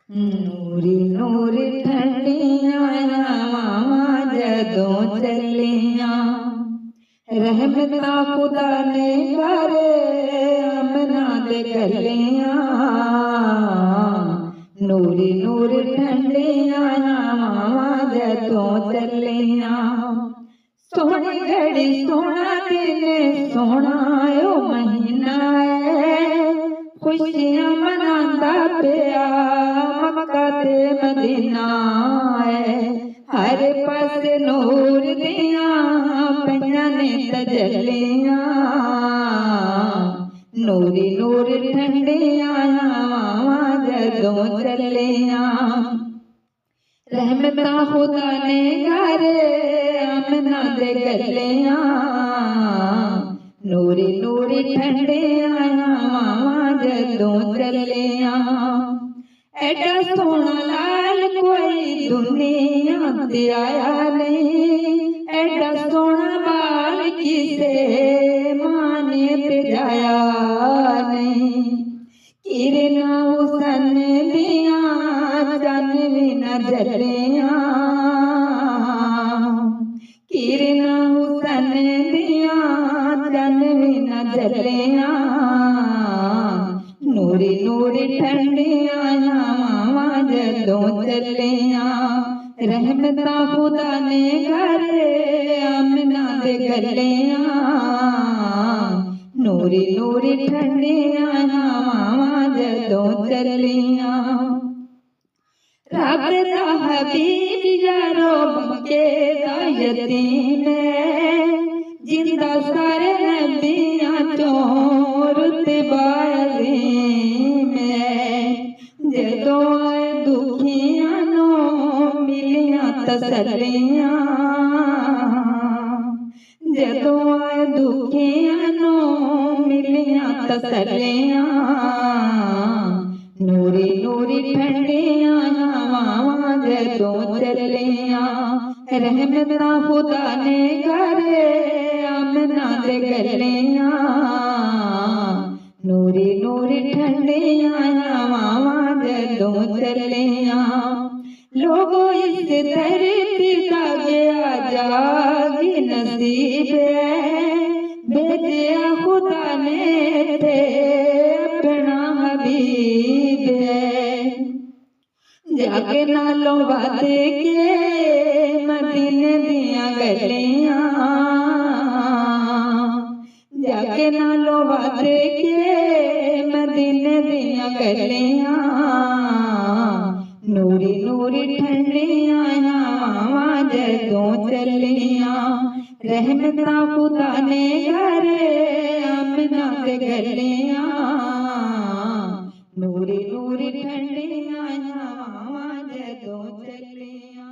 ਨੂਰੀ ਨੂਰੀ ਠੰਡੀਆਂ ਹਵਾਵਾਂ ਜਦੋਂ ਚੱਲੀਆਂ, ਰਹਿਮਤਾਂ ਖੁਦਾ ਨੇ ਕਰੇ ਅਮਨਾ ਦੇ ਗਲੀਆਂ। ਨੂਰੀ ਨੂਰੀ ਠੰਡੀਆਂ ਹਵਾਵਾਂ ਜਦੋਂ ਚੱਲੀਆਂ, सोहनी घड़ी सोना दिन सोना ओ महीना है, खुशियां मनांदा पिया मक्का ते मदीना है। हर पास नूर दियां पईयां ने तजलियां, नूरी नूरी ठंडियां हवावां जदों चलियां, रहमतां खुदा ने करे अमना दे गलियां। नूरी नूरी ठंडियां हवावां जदों चलियां, एडा सोहना लाल कोई दुनिया ते आया नहीं, एडा सोहना बाल किसे मां ने ते जाया नहीं। किरना हुसन दियां चन भी न जलियां, किरना हुसन दियां चन भी न जलियां। नूरी नूरी ठंडियां हवावां जदों चलियां, रहमतां खुदा ने करे अमना दे गलियां। नूरी नूरी ठंडियां हवावां जदों चलियां, रब दा हबीब यारो मक्के दा यतीम है, जिंदा सारे नबियां चों रुतबा अज़ीम है। जदों आए दुखियां नूं मिलियां तसल्लियां, जदों आए दुखियां नूं मिलियां तसल्लियां। नूरी नूरी ठंडियां हवावां जदों चलियां, रहमतां खुदा ने करे अमना दे गलियां। नूरी नूरी ठंडियां हवावां जदों चलियां, लोगों इस धरती दा गया जागी नसीब है, भेजिया खुदा ने थे अपना हबीब है। जाके नालों वादे के मदीने दियां गलियां, जाके नालों वादे के मदीने दियां गलियां। नूरी नूरी ठंडियां हवावां जदों चलियां, रहमतां खुदा ने करे अमना दे गलियां। नूरी नूरी ठंडियां हवावां जदों चलियां।